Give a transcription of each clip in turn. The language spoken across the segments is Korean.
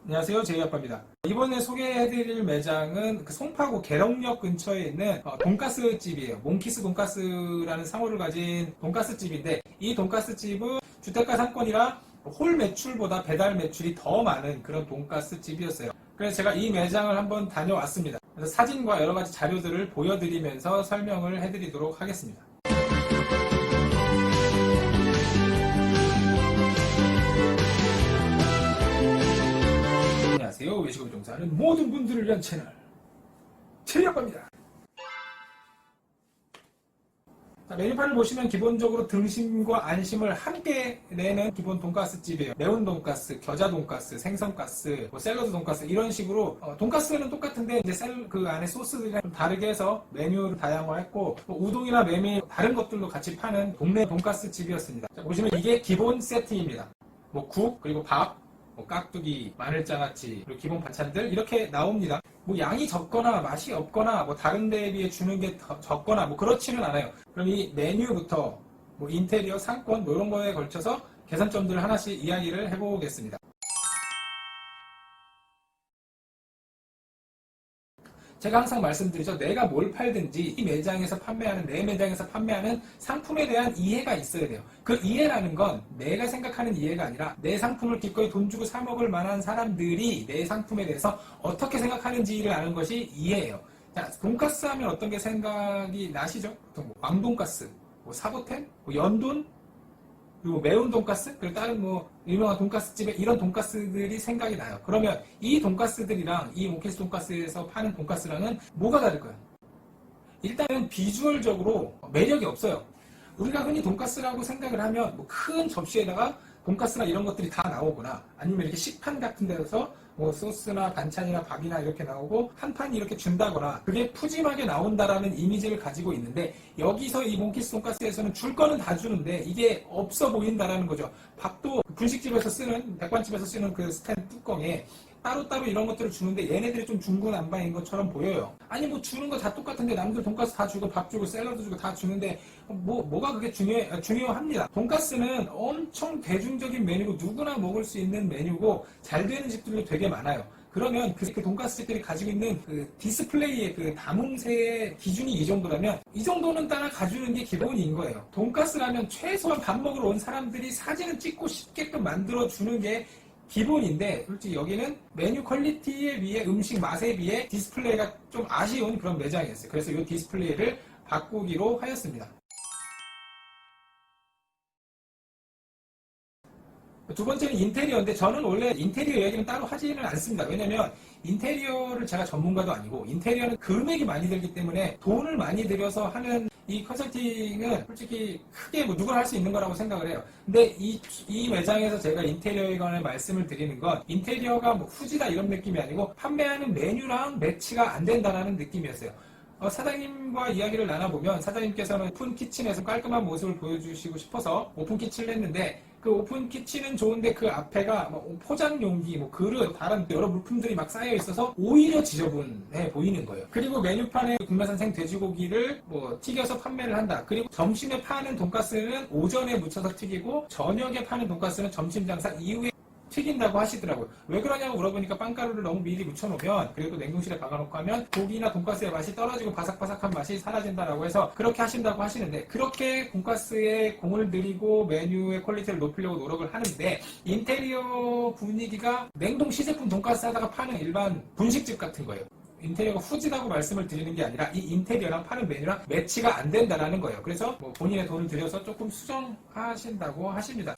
안녕하세요, 제이아빠입니다. 이번에 소개해드릴 매장은 그 송파구 계룡역 근처에 있는 돈가스 집이에요. 몽키스 돈가스라는 상호를 가진 돈가스 집인데, 이 돈가스 집은 주택가 상권이라 홀 매출보다 배달 매출이 더 많은 그런 돈가스 집이었어요. 그래서 제가 이 매장을 한번 다녀왔습니다. 그래서 사진과 여러 가지 자료들을 보여드리면서 설명을 해드리도록 하겠습니다. 안녕하세요. 외식업을 종사하는 모든 분들을 위한 채널 제이아빠입니다. 메뉴판을 보시면 기본적으로 등심과 안심을 함께 내는 기본 돈가스 집이에요. 매운 돈가스, 겨자 돈가스, 생선가스, 샐러드 돈가스 이런 식으로 돈가스는 똑같은데 이제 그 안에 소스들이랑 좀 다르게 해서 메뉴를 다양화했고 우동이나 메밀 다른 것들도 같이 파는 동네 돈가스 집이었습니다. 자, 보시면 이게 기본 세트입니다. 국 그리고 밥, 깍두기, 마늘장아찌, 그리고 기본 반찬들 이렇게 나옵니다. 양이 적거나 맛이 없거나 다른 데에 비해 주는 게 적거나 그렇지는 않아요. 그럼 이 메뉴부터 인테리어, 상권 이런 거에 걸쳐서 개선점들을 하나씩 이야기를 해보겠습니다. 제가 항상 말씀드리죠. 내가 뭘 팔든지 이 매장에서 판매하는, 내 매장에서 판매하는 상품에 대한 이해가 있어야 돼요. 그 이해라는 건 내가 생각하는 이해가 아니라 내 상품을 기꺼이 돈 주고 사 먹을 만한 사람들이 내 상품에 대해서 어떻게 생각하는지를 아는 것이 이해예요. 자, 돈가스 하면 어떤 게 생각이 나시죠? 보통 왕돈가스, 사보템, 연돈, 그리고 매운 돈가스, 그리고 다른 유명한 돈가스 집에 이런 돈가스들이 생각이 나요. 그러면 이 돈가스들이랑 이 몽키스 돈가스에서 파는 돈가스랑은 뭐가 다를까요? 일단은 비주얼적으로 매력이 없어요. 우리가 흔히 돈가스라고 생각을 하면 큰 접시에다가 돈가스나 이런 것들이 다 나오거나 아니면 이렇게 식판 같은 데서 소스나 반찬이나 밥이나 이렇게 나오고 한 판이 이렇게 준다거나 그게 푸짐하게 나온다라는 이미지를 가지고 있는데, 여기서 이 몽키스 돈가스에서는 줄 거는 다 주는데 이게 없어 보인다라는 거죠. 밥도 분식집에서 쓰는, 백반집에서 쓰는 그 스탠드 뚜껑에 따로따로 이런 것들을 주는데 얘네들이 좀 중구난방인 것처럼 보여요. 아니 주는 거 다 똑같은데 남들 돈가스 다 주고 밥 주고 샐러드 주고 다 주는데 뭐가 그게 중요합니다. 돈가스는 엄청 대중적인 메뉴고 누구나 먹을 수 있는 메뉴고 잘 되는 집들도 되게 많아요. 그러면 그 돈가스 집들이 가지고 있는 그 디스플레이의 그 담음새의 기준이 이 정도라면 이 정도는 따라가주는 게 기본인 거예요. 돈가스라면 최소한 밥 먹으러 온 사람들이 사진을 찍고 싶게끔 만들어주는 게 기본인데, 솔직히 여기는 메뉴 퀄리티에 비해 음식 맛에 비해 디스플레이가 좀 아쉬운 그런 매장이었어요. 그래서 이 디스플레이를 바꾸기로 하였습니다. 두 번째는 인테리어인데, 저는 원래 인테리어 얘기는 따로 하지는 않습니다. 왜냐면 인테리어를 제가 전문가도 아니고 인테리어는 금액이 많이 들기 때문에 돈을 많이 들여서 하는 이 컨설팅은 솔직히 크게 누구나 할 수 있는 거라고 생각을 해요. 근데 이 매장에서 제가 인테리어에 관해 말씀을 드리는 건 인테리어가 후지다 이런 느낌이 아니고 판매하는 메뉴랑 매치가 안 된다는 느낌이었어요. 사장님과 이야기를 나눠보면 사장님께서는 오픈 키친에서 깔끔한 모습을 보여주시고 싶어서 오픈 키친을 했는데, 그 오픈 키친은 좋은데 그 앞에가 포장 용기, 그릇, 다른 여러 물품들이 막 쌓여 있어서 오히려 지저분해 보이는 거예요. 그리고 메뉴판에 국내산 생 돼지고기를 튀겨서 판매를 한다. 그리고 점심에 파는 돈가스는 오전에 묻혀서 튀기고 저녁에 파는 돈가스는 점심 장사 이후에 튀긴다고 하시더라고요. 왜 그러냐고 물어보니까 빵가루를 너무 미리 묻혀놓으면, 그리고 냉동실에 박아놓고 하면 고기나 돈가스의 맛이 떨어지고 바삭바삭한 맛이 사라진다라고 해서 그렇게 하신다고 하시는데, 그렇게 돈가스에 공을 들이고 메뉴의 퀄리티를 높이려고 노력을 하는데 인테리어 분위기가 냉동 시제품 돈가스 하다가 파는 일반 분식집 같은 거예요. 인테리어가 후지다고 말씀을 드리는 게 아니라 이 인테리어랑 파는 메뉴랑 매치가 안 된다라는 거예요. 그래서 본인의 돈을 들여서 조금 수정하신다고 하십니다.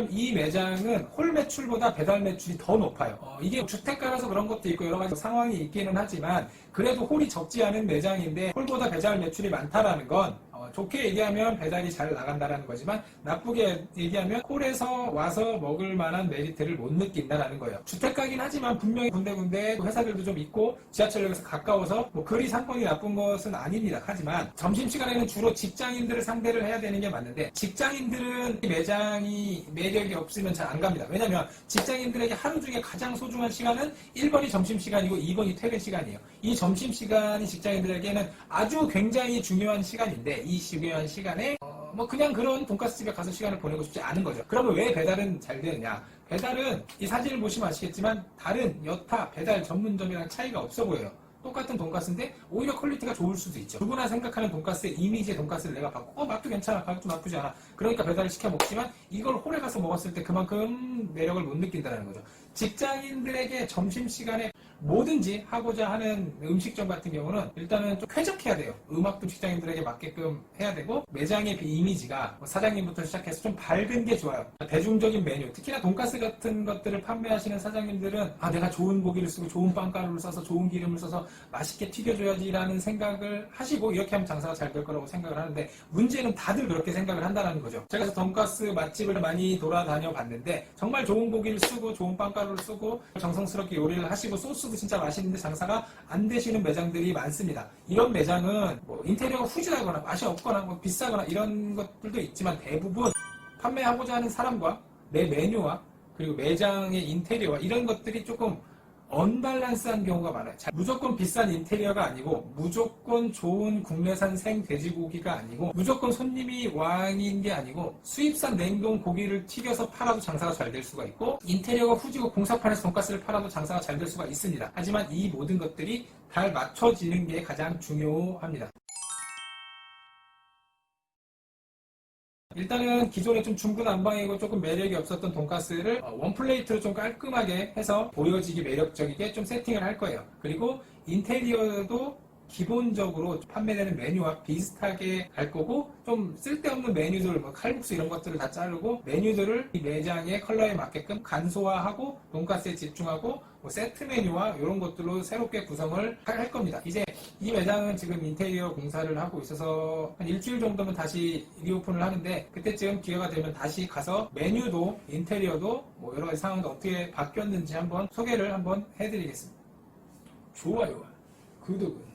이 매장은 홀 매출보다 배달 매출이 더 높아요. 이게 주택가라서 그런 것도 있고 여러 가지 상황이 있기는 하지만 그래도 홀이 적지 않은 매장인데 홀보다 배달 매출이 많다라는 건 좋게 얘기하면 배달이 잘 나간다라는 거지만 나쁘게 얘기하면 홀에서 와서 먹을 만한 메리트를 못 느낀다라는 거예요. 주택가긴 하지만 분명히 군데군데 회사들도 좀 있고 지하철역에서 가까워서 그리 상권이 나쁜 것은 아닙니다. 하지만 점심시간에는 주로 직장인들을 상대를 해야 되는 게 맞는데, 직장인들은 이 매장이 매력이 없으면 잘 안 갑니다. 왜냐면 직장인들에게 하루 중에 가장 소중한 시간은 1번이 점심시간이고 2번이 퇴근시간이에요. 이 점심시간이 직장인들에게는 아주 굉장히 중요한 시간인데, 이 중요한 시간에 뭐 그냥 그런 돈가스 집에 가서 시간을 보내고 싶지 않은 거죠. 그러면 왜 배달은 잘 되느냐? 배달은 이 사진을 보시면 아시겠지만 다른 여타 배달 전문점이랑 차이가 없어 보여요. 똑같은 돈가스인데 오히려 퀄리티가 좋을 수도 있죠. 누구나 생각하는 돈가스의 이미지의 돈가스를 내가 받고 맛도 괜찮아, 가격도 나쁘지 않아. 그러니까 배달을 시켜 먹지만 이걸 홀에 가서 먹었을 때 그만큼 매력을 못 느낀다는 거죠. 직장인들에게 점심시간에 뭐든지 하고자 하는 음식점 같은 경우는 일단은 좀 쾌적해야 돼요. 음악도 직장인들에게 맞게끔 해야 되고 매장의 이미지가 사장님부터 시작해서 좀 밝은 게 좋아요. 대중적인 메뉴, 특히나 돈가스 같은 것들을 판매하시는 사장님들은 내가 좋은 고기를 쓰고 좋은 빵가루를 써서 좋은 기름을 써서 맛있게 튀겨줘야지라는 생각을 하시고 이렇게 하면 장사가 잘 될 거라고 생각을 하는데 문제는 다들 그렇게 생각을 한다는 거죠. 제가 그래서 돈가스 맛집을 많이 돌아다녀 봤는데 정말 좋은 고기를 쓰고 좋은 빵가루를 쓰고 정성스럽게 요리를 하시고 소스도 진짜 맛있는데 장사가 안 되시는 매장들이 많습니다. 이런 매장은 뭐 인테리어가 후진하거나 맛이 없거나 뭐 비싸거나 이런 것들도 있지만 대부분 판매하고자 하는 사람과 내 메뉴와 그리고 매장의 인테리어와 이런 것들이 조금 언밸런스한 경우가 많아요. 무조건 비싼 인테리어가 아니고 무조건 좋은 국내산 생돼지고기가 아니고 무조건 손님이 왕인 게 아니고 수입산 냉동 고기를 튀겨서 팔아도 장사가 잘 될 수가 있고 인테리어가 후지고 공사판에서 돈가스를 팔아도 장사가 잘 될 수가 있습니다. 하지만 이 모든 것들이 잘 맞춰지는 게 가장 중요합니다. 일단은 기존에 좀 중구난방이고 조금 매력이 없었던 돈가스를 원플레이트로 좀 깔끔하게 해서 보여지기 매력적이게 좀 세팅을 할 거예요. 그리고 인테리어도 기본적으로 판매되는 메뉴와 비슷하게 갈 거고 좀 쓸데없는 메뉴들, 뭐 칼국수 이런 것들을 다 자르고 메뉴들을 이 매장의 컬러에 맞게끔 간소화하고 돈가스에 집중하고 뭐 세트 메뉴와 이런 것들로 새롭게 구성을 할 겁니다. 이제 이 매장은 지금 인테리어 공사를 하고 있어서 한 일주일 정도면 다시 리오픈을 하는데 그때쯤 기회가 되면 다시 가서 메뉴도 인테리어도 뭐 여러 가지 상황도 어떻게 바뀌었는지 한번 소개를 한번 해드리겠습니다. 좋아요와 구독은